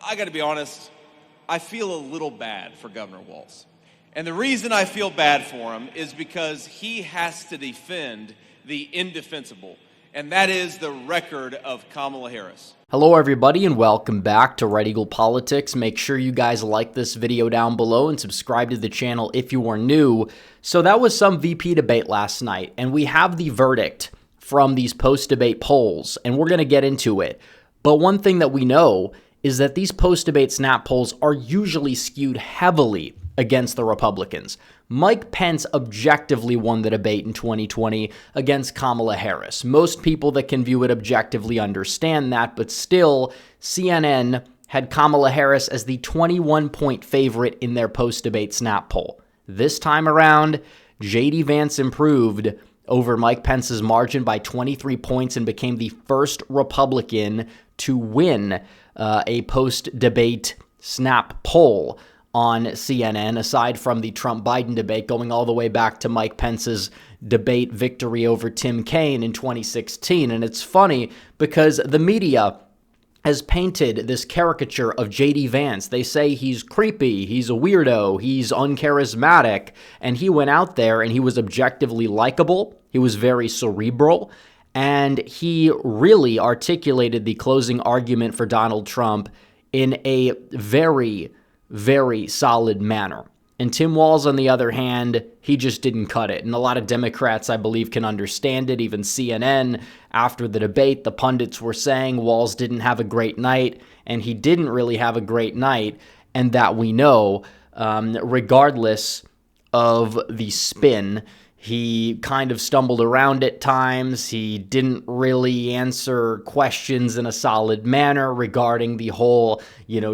I got to be honest, I feel a little bad for Governor Walz. And the reason I feel bad for him is because he has to defend the indefensible, and that is the record of Kamala Harris. Hello everybody and welcome back to Red Eagle Politics. Make sure you guys like this video down below and subscribe to the channel if you are new. So that was some VP debate last night, and we have the verdict from these post-debate polls, and we're going to get into it. But one thing that we know is that these post-debate snap polls are usually skewed heavily against the Republicans. Mike Pence objectively won the debate in 2020 against Kamala Harris. Most people that can view it objectively understand that, but still, CNN had Kamala Harris as the 21-point favorite in their post-debate snap poll. This time around, J.D. Vance improved over Mike Pence's margin by 23 points and became the first Republican to win a post-debate snap poll on CNN, aside from the Trump-Biden debate, going all the way back to Mike Pence's debate victory over Tim Kaine in 2016. And it's funny because the media has painted this caricature of J.D. Vance. They say he's creepy, he's a weirdo, he's uncharismatic, and he went out there and he was objectively likable, he was very cerebral, and he really articulated the closing argument for Donald Trump in a very, very solid manner. And Tim Walz, on the other hand, he just didn't cut it. And a lot of Democrats, I believe, can understand it. Even CNN, after the debate, the pundits were saying Walz didn't have a great night, and he didn't really have a great night, and that we know, regardless of the spin. He kind of stumbled around at times. He didn't really answer questions in a solid manner regarding the whole,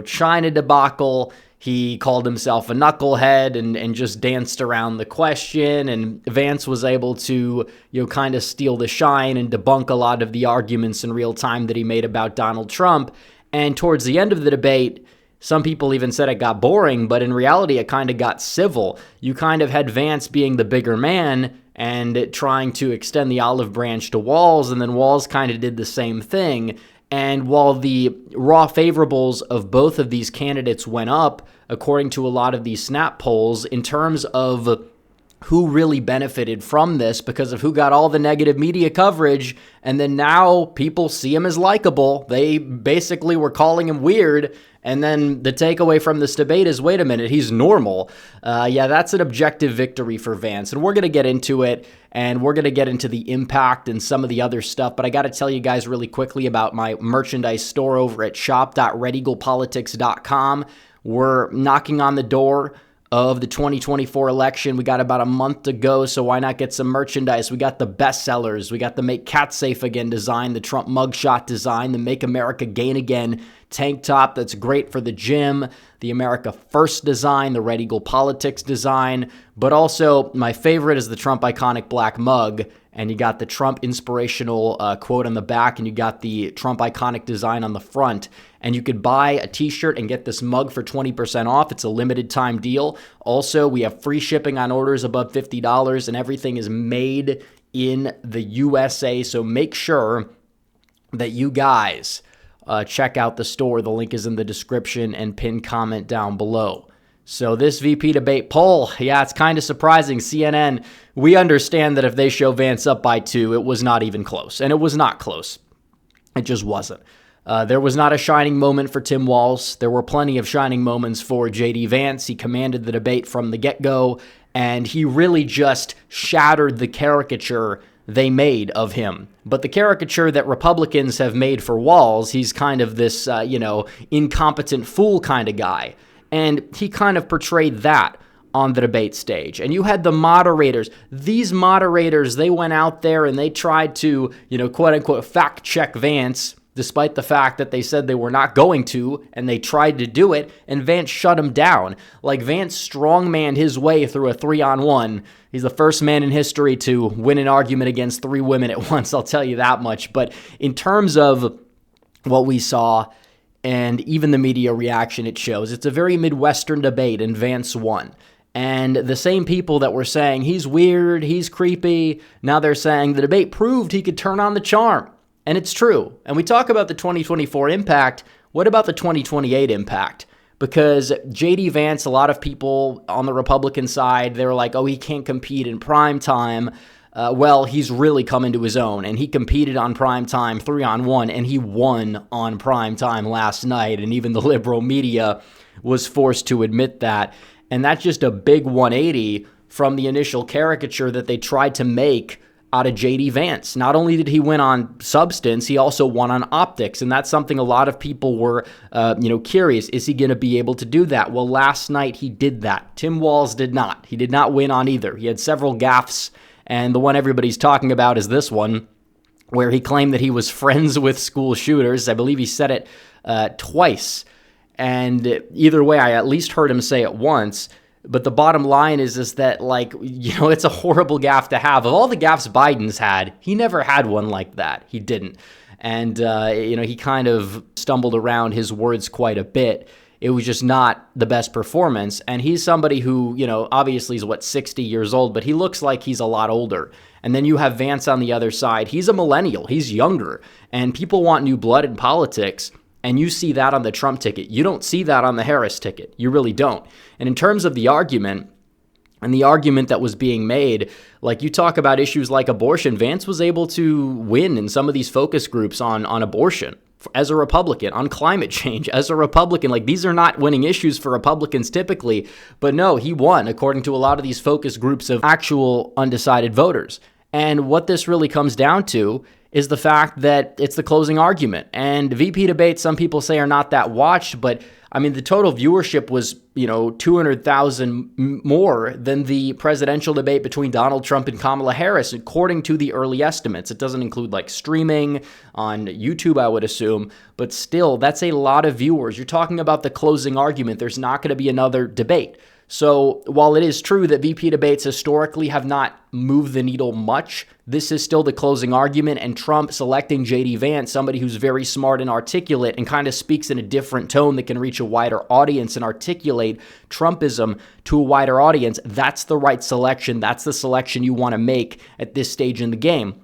China debacle. He called himself a knucklehead and just danced around the question. And Vance was able to, kind of steal the shine and debunk a lot of the arguments in real time that he made about Donald Trump. And towards the end of the debate, some people even said it got boring, but in reality, it kind of got civil. You kind of had Vance being the bigger man and trying to extend the olive branch to Walz, and then Walz kind of did the same thing. And while the raw favorables of both of these candidates went up, according to a lot of these snap polls, in terms of who really benefited from this because of who got all the negative media coverage, and then now people see him as likable. They basically were calling him weird, and then the takeaway from this debate is, wait a minute, he's normal. Yeah, that's an objective victory for Vance, and we're going to get into it, and we're going to get into the impact and some of the other stuff, but I got to tell you guys really quickly about my merchandise store over at shop.redeaglepolitics.com. We're knocking on the door of the 2024 election. We got about a month to go, so why not get some merchandise? We got the bestsellers. We got the Make Cats Safe Again design, the Trump mugshot design, the Make America Gain Again tank top that's great for the gym, the America First design, the Red Eagle Politics design, but also my favorite is the Trump iconic black mug, and you got the Trump inspirational quote on the back, and you got the Trump iconic design on the front. And you could buy a t-shirt and get this mug for 20% off. It's a limited time deal. Also, we have free shipping on orders above $50, and everything is made in the USA. So make sure that you guys check out the store. The link is in the description and pinned comment down below. So this VP debate poll, yeah, it's kind of surprising. CNN, we understand that if they show Vance up by 2, it was not even close. And it was not close. It just wasn't. There was not a shining moment for Tim Walz. There were plenty of shining moments for J.D. Vance. He commanded the debate from the get-go, and he really just shattered the caricature they made of him. But the caricature that Republicans have made for Walz, he's kind of this, incompetent fool kind of guy. And he kind of portrayed that on the debate stage. And you had the moderators. These moderators, they went out there and they tried to, quote-unquote, fact-check Vance, despite the fact that they said they were not going to, and they tried to do it, and Vance shut him down. Like, Vance strongmanned his way through a 3-on-1. He's the first man in history to win an argument against 3 women at once, I'll tell you that much. But in terms of what we saw, and even the media reaction it shows, it's a very Midwestern debate, and Vance won. And the same people that were saying, he's weird, he's creepy, now they're saying the debate proved he could turn on the charm. And it's true. And we talk about the 2024 impact. What about the 2028 impact? Because J.D. Vance, a lot of people on the Republican side, they were like, oh, he can't compete in prime time. Well, he's really come into his own, and he competed on prime time 3-on-1, and he won on prime time last night, and even the liberal media was forced to admit that. And that's just a big 180 from the initial caricature that they tried to make out of J.D. Vance. Not only did he win on substance, he also won on optics, and that's something a lot of people were, curious. Is he going to be able to do that? Well, last night he did that. Tim Walz did not. He did not win on either. He had several gaffes, and the one everybody's talking about is this one, where he claimed that he was friends with school shooters. I believe he said it twice, and either way, I at least heard him say it once. But the bottom line is that, it's a horrible gaffe to have. Of all the gaffes Biden's had, he never had one like that. He didn't. And, he kind of stumbled around his words quite a bit. It was just not the best performance. And he's somebody who, obviously is, 60 years old, but he looks like he's a lot older. And then you have Vance on the other side. He's a millennial. He's younger. And people want new blood in politics. And you see that on the Trump ticket. You don't see that on the Harris ticket. You really don't. And in terms of the argument, and the argument that was being made, like you talk about issues like abortion, Vance was able to win in some of these focus groups on abortion as a Republican, on climate change as a Republican. Like, these are not winning issues for Republicans typically, but no, he won according to a lot of these focus groups of actual undecided voters. And what this really comes down to is the fact that it's the closing argument. And VP debates, some people say, are not that watched, but I mean, the total viewership was, 200,000 more than the presidential debate between Donald Trump and Kamala Harris, according to the early estimates. It doesn't include streaming on YouTube, I would assume, but still, that's a lot of viewers. You're talking about the closing argument. There's not going to be another debate. So while it is true that VP debates historically have not moved the needle much, this is still the closing argument, and Trump selecting J.D. Vance, somebody who's very smart and articulate and kind of speaks in a different tone that can reach a wider audience and articulate Trumpism to a wider audience, that's the right selection. That's the selection you want to make at this stage in the game.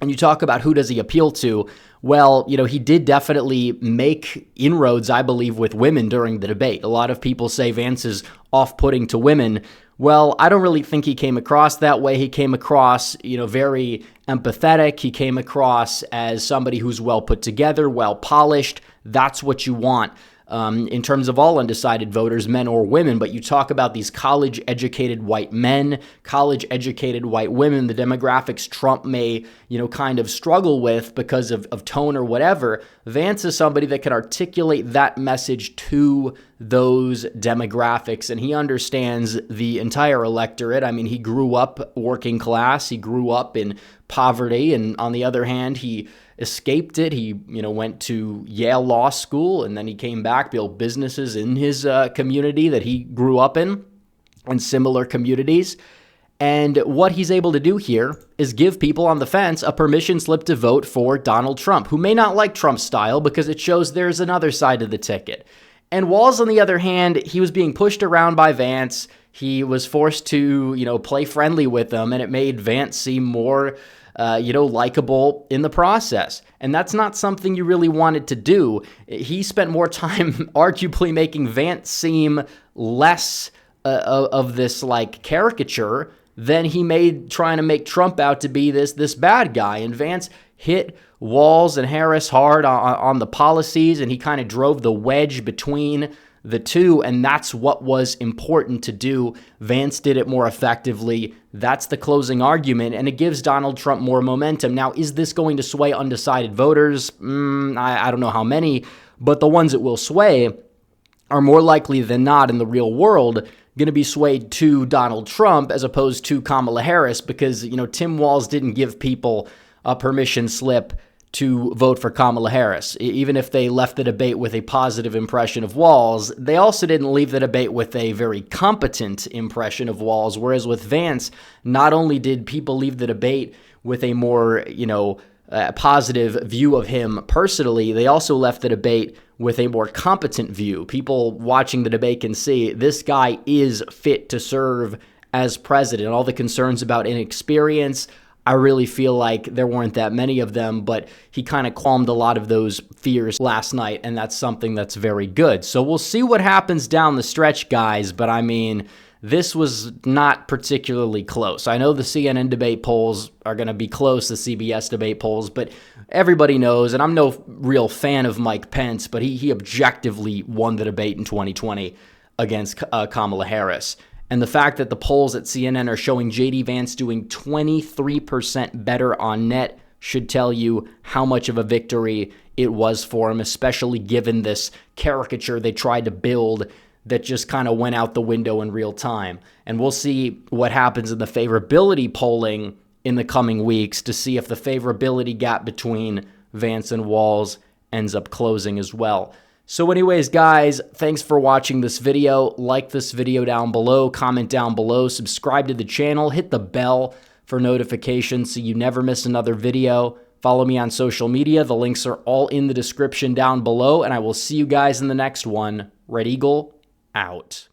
And you talk about who does he appeal to? Well, he did definitely make inroads, I believe, with women during the debate. A lot of people say Vance is off-putting to women. Well, I don't really think he came across that way. He came across, very empathetic. He came across as somebody who's well put together, well polished. That's what you want. In terms of all undecided voters, men or women, but you talk about these college-educated white men, college-educated white women, the demographics Trump may, kind of struggle with because of tone or whatever. Vance is somebody that can articulate that message to those demographics, and he understands the entire electorate. I mean, he grew up working class, he grew up in poverty, and on the other hand, he escaped it. He, went to Yale Law School, and then he came back, built businesses in his community that he grew up in, and similar communities. And what he's able to do here is give people on the fence a permission slip to vote for Donald Trump, who may not like Trump's style because it shows there's another side of the ticket. And Walz, on the other hand, he was being pushed around by Vance. He was forced to, play friendly with them, and it made Vance seem more likable in the process. And that's not something you really wanted to do. He spent more time arguably making Vance seem less of this caricature than he made trying to make Trump out to be this bad guy. And Vance hit Walz and Harris hard on the policies, and he kind of drove the wedge between the two, and that's what was important to do. Vance did it more effectively. That's the closing argument, and it gives Donald Trump more momentum. Now, is this going to sway undecided voters? I don't know how many, but the ones it will sway are more likely than not in the real world going to be swayed to Donald Trump as opposed to Kamala Harris because, Tim Walz didn't give people a permission slip to vote for Kamala Harris. Even if they left the debate with a positive impression of Walz, they also didn't leave the debate with a very competent impression of Walz, whereas with Vance, not only did people leave the debate with a more, positive view of him personally, they also left the debate with a more competent view. People watching the debate can see this guy is fit to serve as president. All the concerns about inexperience, I really feel like there weren't that many of them, but he kind of calmed a lot of those fears last night, and that's something that's very good. So we'll see what happens down the stretch, guys, but I mean, this was not particularly close. I know the CNN debate polls are going to be close, the CBS debate polls, but everybody knows, and I'm no real fan of Mike Pence, but he objectively won the debate in 2020 against Kamala Harris. And the fact that the polls at CNN are showing J.D. Vance doing 23% better on net should tell you how much of a victory it was for him, especially given this caricature they tried to build that just kind of went out the window in real time. And we'll see what happens in the favorability polling in the coming weeks to see if the favorability gap between Vance and Walz ends up closing as well. So anyways, guys, thanks for watching this video. Like this video down below, comment down below, subscribe to the channel, hit the bell for notifications so you never miss another video. Follow me on social media. The links are all in the description down below, and I will see you guys in the next one. Red Eagle, out.